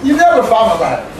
You never found about it.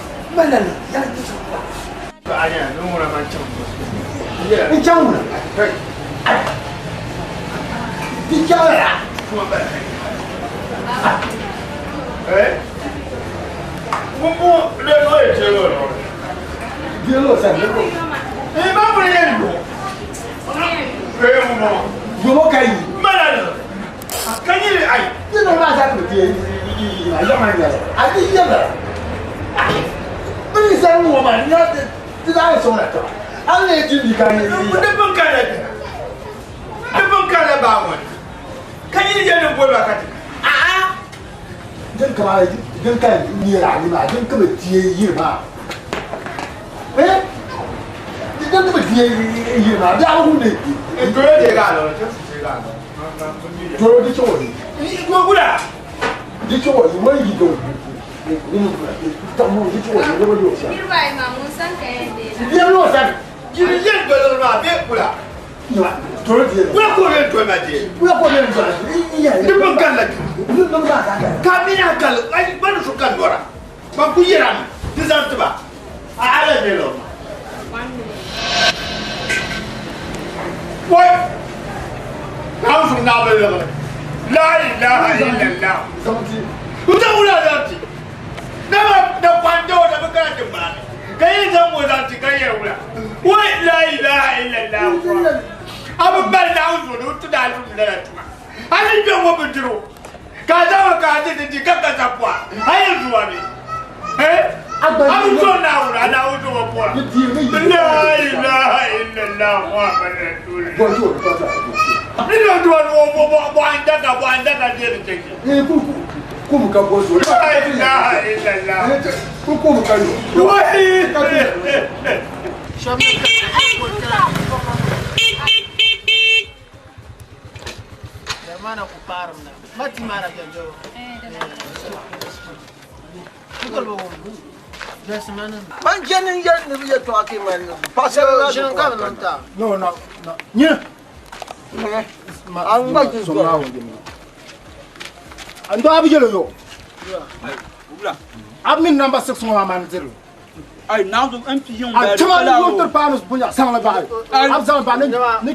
Admin number 610. Ay now to empty yung I tell you to panos punya sang la ba. Am sang ba ni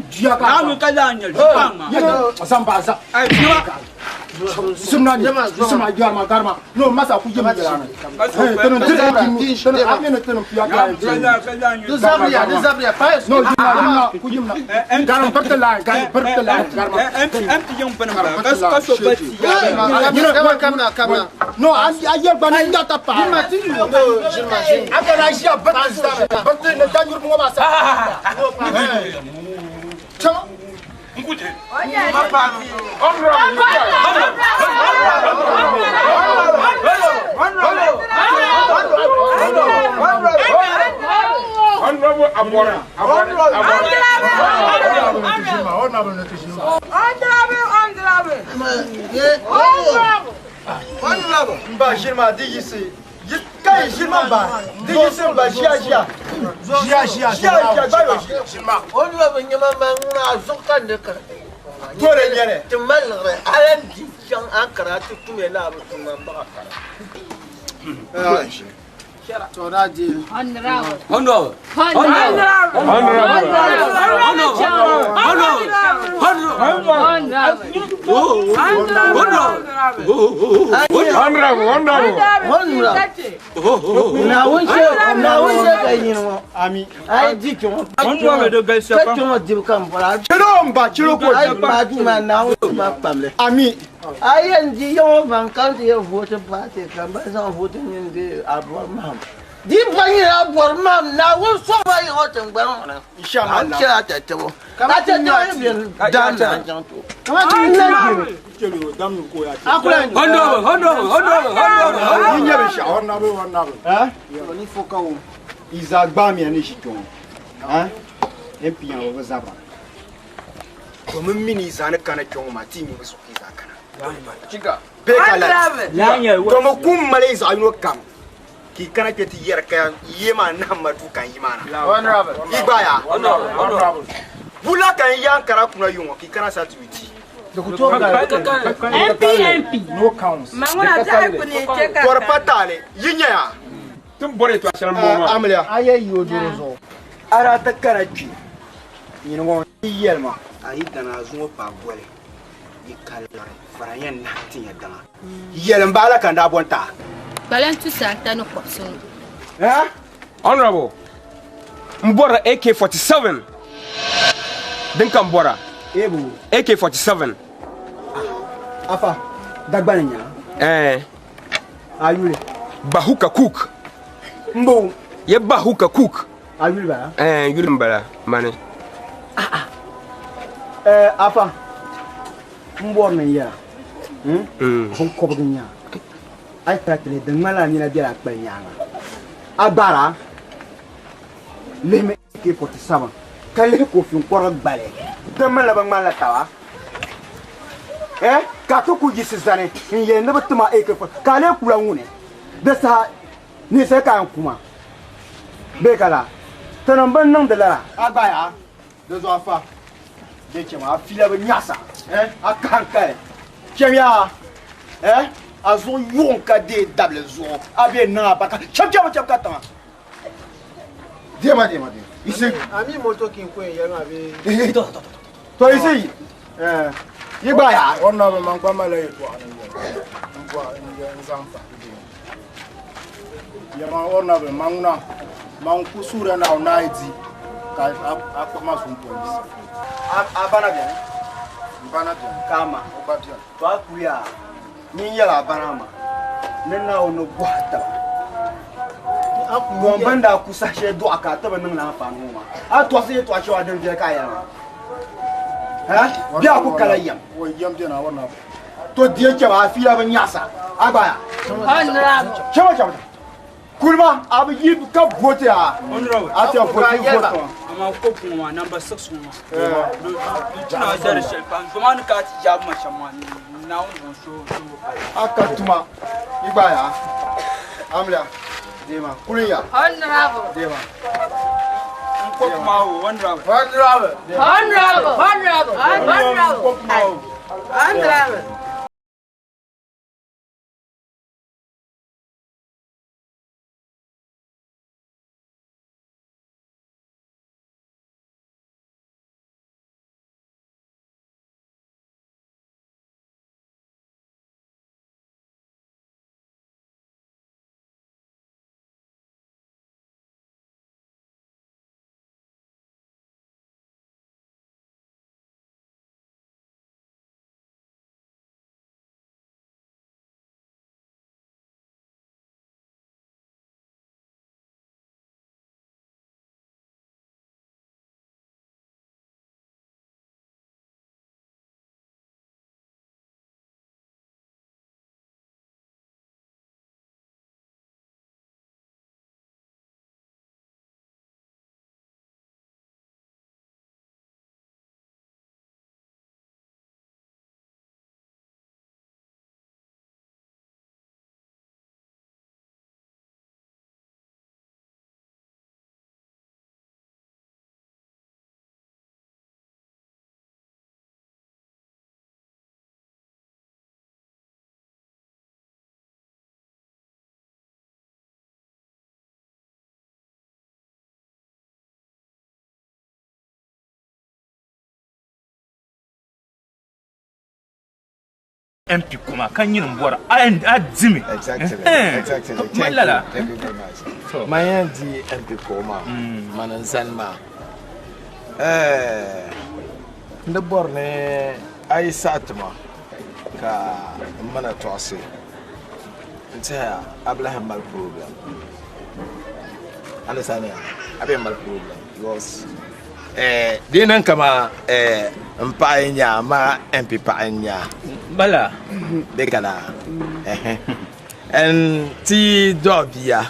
dia ka. Now ka lang yun. Pang. Sang ba sa. Ay diwa. Sumna suma garma garma. No masa ku jema jara na. Tono tono admin tono pia ka. Desabria pa. No jema ku jema. Garma perta la garma. Empty yung panamba. Ka so ba ti. Kamna. No ayer bana inda ta pa. Asia betul nak tanjur bunga masa. Cuma. Mungkin. Apa? Kai Shilma ba, digi sun ba shia. Shilma. Onu ba nyama manguna zokan de ka. Tore nyere. Tumalre alan di yang akara tu tumela bu tumamba akara. Tora di. Honorable. Dagbani and Ishikon. MP over Zaba. Come minis and a can of John Martin was Chica. Come Malays, I will come. He cannot get Yerka, Yeman, number 2 can Yimana. Ibaya, Bulak and Yan Karakuna, he cannot start with tea. MP. No counts. For Patale, Yinya. Tumbore to Amelia, I hear you do. Arata Karachi. You know, Yelma, I eat an Azupa well. You can Farayan nothing at that. Yelambala can have one time. Balantu Santa no Potson. Honorable Mbora AK-47. Dinkan Bora AK-47. Afa Dagbani. Are you Bahuka Cook. Mbo Ye Bahuka Cook. Are you there? You remember money. Afa Mbora ya. Hong I practically the Malania de la Peñana. Abara Limit AK-47. Calico from Port Ballet. The Malabamala Tower. Katuku Jesus Dane, and ye never to my acre for Kalekuna. That's how Nisaka Kuma. Bekala. Tanamban non de la Abaya. Those are far. They came out, feel of Nyasa. I can't tell. Chemia. As on Yonka de double zone. I be na baka. Chap. Dear madam, you see, I'm more talking queen. So you see, you buy one of them, Mamma. Yama one of them, Mangna, Mount Kusura now, 90. After my police. Banadian, Kama, Obadian. What we are. Niya Banama. Nena no Guata. Banda Kusashe Duaka, Tabana Panuma. I was it to show them Jakaya. Diaku Kalayam, or Yam Dina, one of. To dear Java, feel of Nyasa. Abaya. Chama. Kulma, I will give cup water. At your I'm a cook number 6. Now, there is a man cat Yamashaman. Now, Akatuma, Ibaya, Amla, Dema, Kuria, Honorable, Dema, Honorable. MP kuma kan yin bora adzimi. Exactly. Thank you very much. My auntie MP Koma, Manansanma. The borne I satma ka mana tosi. It's a Abraham mal problem. Understand? Abraham mal problem because dinan kama mpanya ma MP paanya Bala. dekala en ti dobia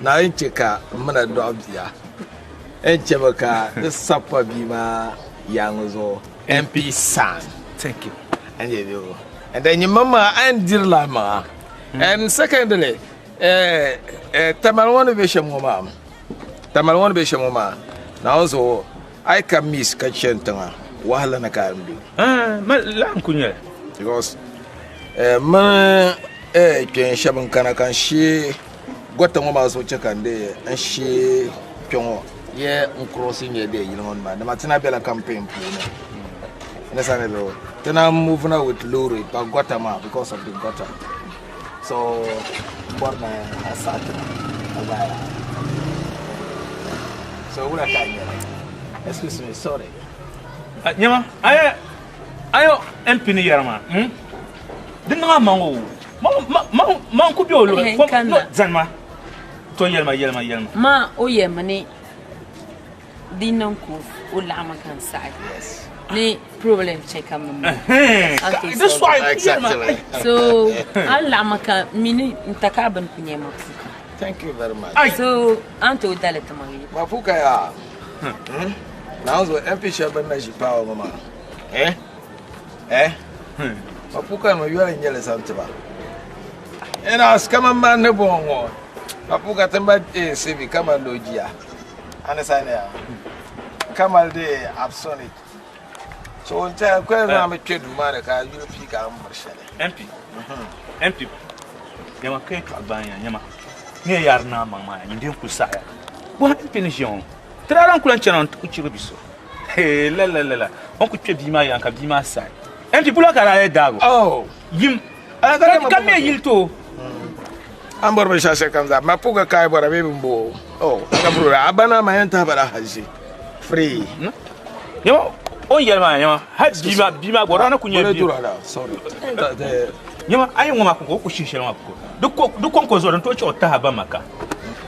na encheka mana dobia enchebaka the sapa bima yanguzo MP san. Thank you. And you do. And then your mama and dear lama. And secondly, Tamalwan Bisham mama. Tamalwan Bisham mama. Now so I can miss Kachentanga. Wahala na kambi. Lang kunya. Because man can shaban kana kan she got a mama so check and day and she piongo. Yeah, crossing your day, you know, man. The Martina Bella campaign. Understand it? Then I'm moving out with Luri, but Guatemala because of the gutter. So, what my asset? So, what I can excuse me, sorry. Nyama, ayo MP ni yarama. Dinga mango. Man ku biolo. Zanma. To yelma. Ma oyema ni dinanku ulama kan sai. Yes. Ni problem check am. That's why Exactly. So ulama kan mini ntakaban kunyema. Thank you very much. So anto daleta mami. Mafuka ya. Now so MP Shaban na jipawa mama. Mafuka no yua nyele santiba. Ena skama man ne bongo. Mafuka tamba sevi kama ndojia. Understand ya? Kama de absolute. So unta kwa na me twedu man ka Europe ka ambarshale. MP. Nyama kai ka banya nyama. Ne yar na mama ndin ku saya. Bo MP ni jon. Traran kulan chanan ku chiro biso. La. On ku twe bima yanka bima sai. MP bula kala dago. Oh, Yim. Ka me yilto. Ambor be shashe kanza. Mafuka kai bora be mbo. Oh, akabura abana mayanta bara haji. Free. Nyama on yelma nyama. Ha bima bora na kunya bi. Sorry. Nyama ayi ngoma ko ku shishel ma ko. Duk kon ko zo don to cho ta ba maka.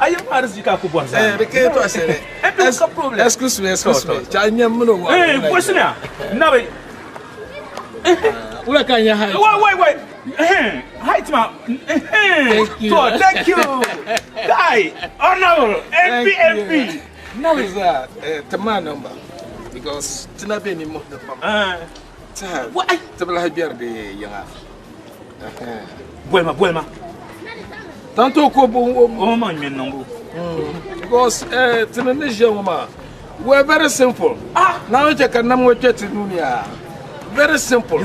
Ayi arzika ko bon za. Reke to asere. Est-ce problème? Excuse me. Cha nyam no wa. Posina. Na be. Ula kanya hai. Wait. Height ma. Thank you. Guy, honorable MP. Now is that Tama number because Tinabe ni mo the pam. Why? Tabla habiar de yanga. Buema. Tanto ko bo O man men number. because Tinanisha mama. We're very simple. Now you can namo jet dunia. Very simple.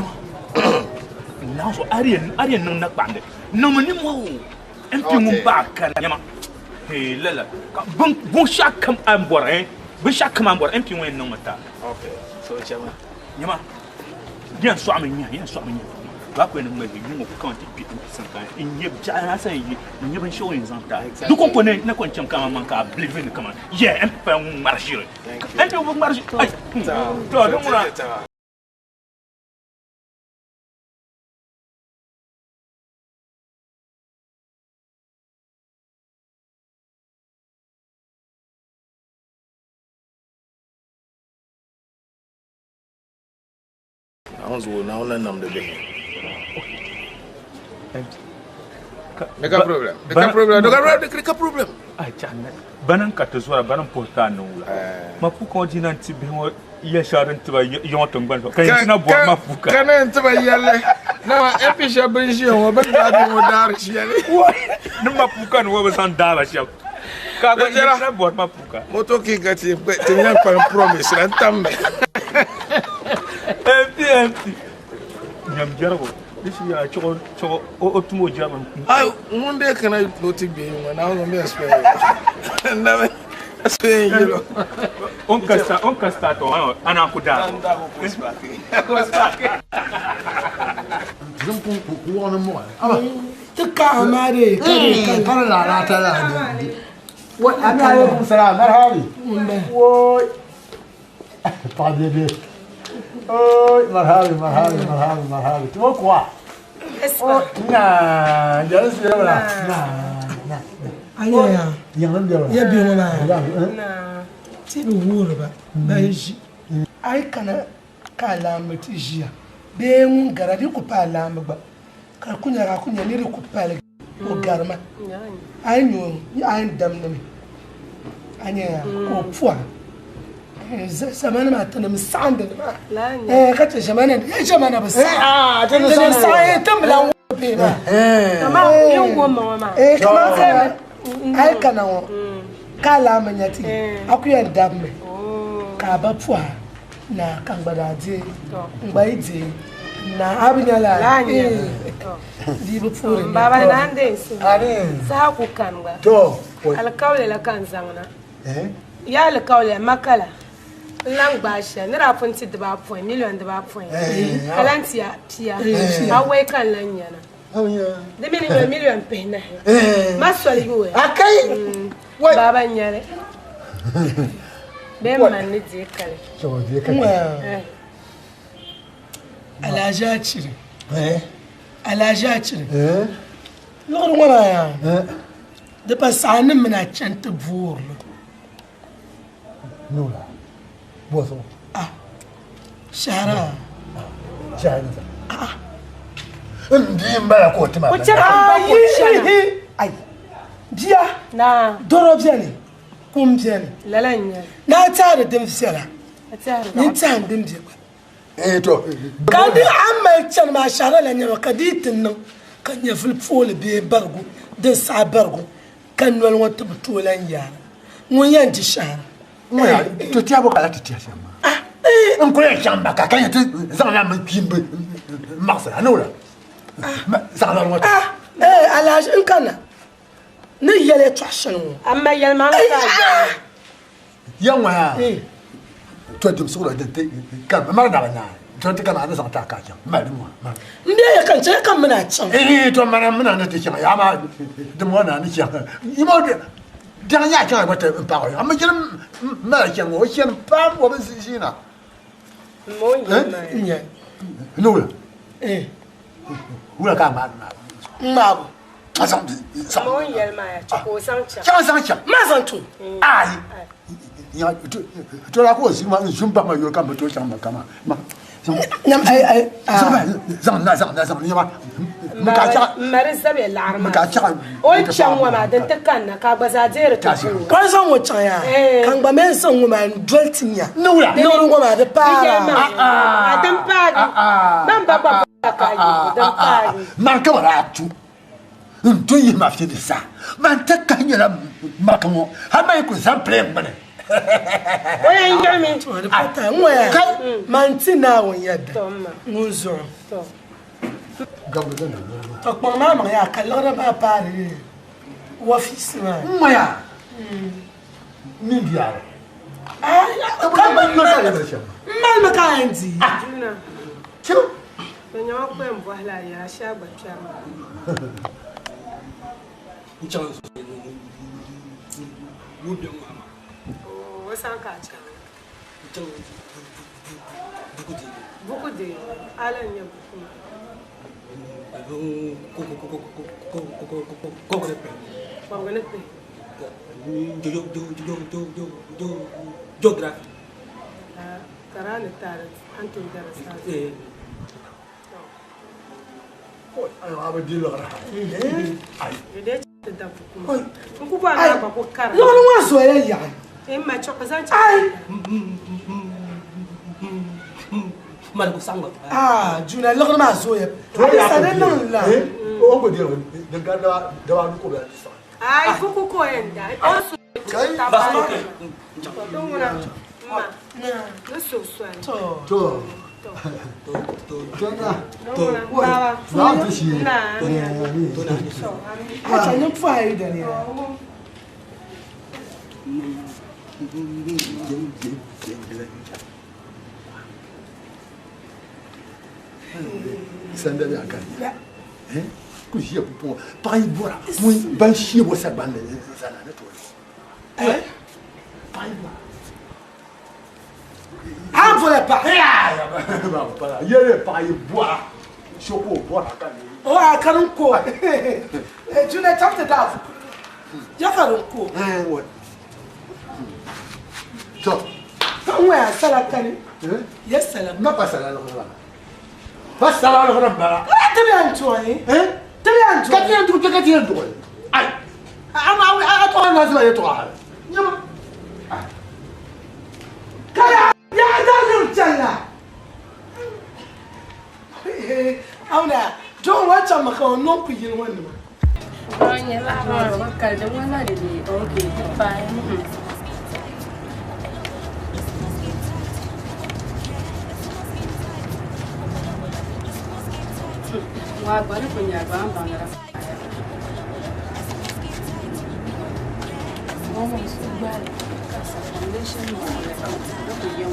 Now so Arian nang nakbande. No mani mo. MP mo ba kan nyama. Hey lala. Bon shak kam ambor Bon shak kam ambor MP mo nang mata. Okay. So chama. Nyama. Yan so amenya. Ba ko ne magi mo ko kan ti bi sanka. Inye ja na san yi. Inye ban show yin zanta. Du kon ko ne na kon cham kama man ka believe in kama. Yeah, MP mo marcher. MP mo marcher. Ai. To do mura. Now none the day. Make a problem. Ai channe. Banan ka to zuwa banan porta no la. Ma fu ko dinan ti be ho ya sharan ti ba yon to ngban. Kan tina bo ma fu ka. Kan ti ba yalle. Na episha brinji ho ba da mo dar shi yalle. Ni ma fu ka no ba san dala shi. Ka ko tina bo ma fu ka. Moto ki gati ti nyan pa promise ran tambe. MP. Nyam jarabo. This ya cho o tumo jaman. Ai munde kana loti be mo na no me explain. Na explain you. On kasta to ana ku da. Anda ko spaki. zan ku wani mu aba tuka amare kan la ta la wa ana alaikum salam marhabi wo pa bebe oi marhabi tu quoi oh na ya se la na anya yang dia ya bi mo na ti bi wuro ba ba shi ai kana kala mutijia be mun garadi ku pala mba ka kunya ni ku pala o garma ai nyo ai dam nami anya ko puwa zamana ma tana misanda ma kace zamana ba sai tana sai tamblan pe ba kama yin goma ma kama sai ai kana kala manyati akuya dam me ka ba puwa na kan gbadaje ngbaide na abinyala di bu fure baba na ande su are sa ku kan ba to alkawle la kan zangna ya alkawle makala lang basha ni rafun ti da ba point million da ba point kalantia pia awai kan lanyana de million pena masoli we akai baba nyare be man ni je kale to je kale alaja chire alaja chire lor ngwana ya de pasane mena chante bour nula boso shara ndi mbala ko tima ko chara ba ko shana ai dia na doro biani kum biani lalanya na tare dem fiala tare ni tan dem je to kadi amma chan ma shara la nyama kadi tinno kan ya fil fole be bargu de sa bargu kan wal wata butulan yara mun yanti shara moya to tiabo kala titia shama on ko ya shamba ka kan yata zan la mun kimbe maksa anola zan la wata alaji in kana ni yele twashin amma yalma ka yanwa ya to dim so da kan ma da na to ta kana da san ta ka kan ma mu ndi ya kan ce kan muna can to mana muna na ta kan ya ma dim wana ni kan imo da ya kan ba ta ba amma kin ma kan wo kin pa wo ba si na mo yalma no wula ka ma ma asam mo yalma ya ko san cha cha ma san tu ai ya to la ko si ma shun ba ma yo ka ma to cha ma kama ma nam ai zan ni ma mu ka cha mare sabe larma mu ka cha o chan wa ma dan takan na ka gbaza jere ta ko kan san wo chan ya kan ba men san wo ma doltin ya no wo ma da pa dan pa nan ba ba ka yi dan pa man ka wala tu to yi ma fi de sa man ta kan ya ma ka mo ha ma ku san plan bane oya ngami to da pata nwa ya mantina won yadda to ma nguzo to gabu da na to kwa mama ya kalora ba pare office ma ya ni dia ka ba yo ta da shi mal ma ka anzi juna chu to nyawa ko en bohla ya sha gba chama wasan ka cha buku de alan ya buku kongone pe geography karane tare antum darasa ayo abadi lo ra de da buku buku ba na ba ko kara no no wa so ya ma choka zan ai mal ko sanga juna lo ma so ya sa de no la o go de ga da wa ko ba sa ai buku ko enda o su kai ba okay to ngona ma no so so to na ta shi a can fa yi da ne Sanda ya kan. Ku shi bu pa yi bora. Mu ban shi bo sa ban le sana na to. Pa yi bora. Ah, voilà pas. Ba ye pa yi bora. Shoko bora kan. Oh, I can't go. Tu n'as pas de dave. Ya can't go. Ouais. So. Comment ça la canne? Yes, ça la. Ma pas ça la no ba. Pas ça la no ba. Tu viens toi, hein? Tu viens toi. Ka tiens tu ka tiens to. Ai. A to na sa ye to. Nyama. Kaya, ya da lu challa. Auna, John watch am ka no ku yin wannan. Anya la ba ka da wannan ne. Okay, fine. Wa ba ni kunya ba an bangara. Mama su ba ka sa foundation ne da ku yin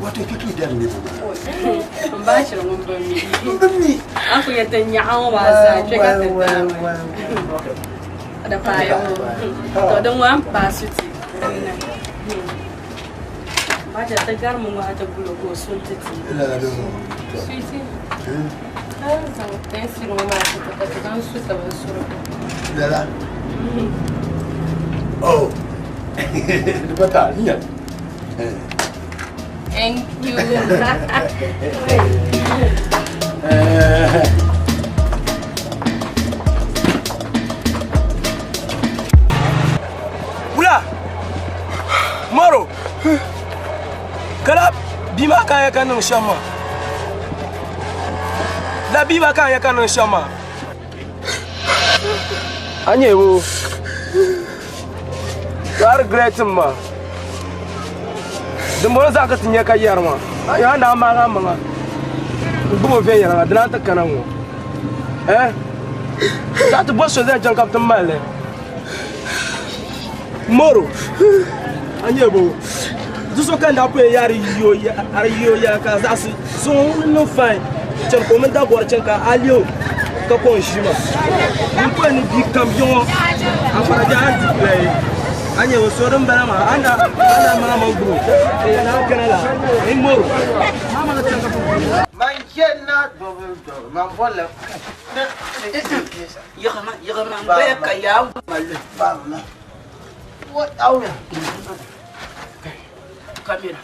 Wato kike da ne ba. ba shi mun ba mi. Bani. Aku ya tanya an wasa ce ka ta. Da fayo. To dan wan ba su ti. Ba ta ta gar mun wa ta bulo ko sun ti. La la no. Suiti. Ah, ça tem sido uma marca que tá dando suita bem suro. La. Oh. Depois tá, minha. Thank you. Wula! Moro! Kala bima kaya ka ng shama. La bima kaya ka ng shama. Anye wo. Gar great ma. The more zaka tinya ka yarma. Ayo anda manga manga. Bumo fe yara dana ta kananwo. That boss so that junk up the mile. Moro. Anye wo. Duso kanda po yari yo ya ka zasi. So no fine. Chen komenta gor chen ka alio. Ka ko shima. Ko ni bi camion. Afara ja anti play. Anye wo so dum bana ma anda mama group. Na kana la. Moro. Mama na chen ka po. Man kenna man bola. Yagama ba ka ya mal. What out? Kamera.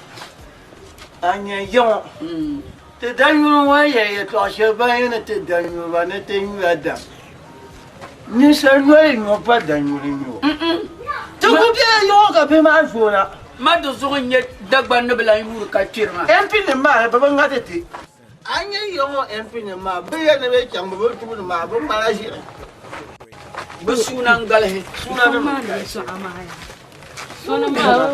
Anya yo. Te danyo wa ya to sheba yana te danyo ba na te yu ada. Ni sanwe no pa danyo rinyo. To ku bi yo ka be ma fona. Ma do so nye Dagbani bela yu ka tirma. MP ne ma ba ban gatete. Anya yo MP ne ma be ya ne be cham ba tu ma ba ma shi. Ba sunan galhe. Sunan ma ne so amaya. Sona ma.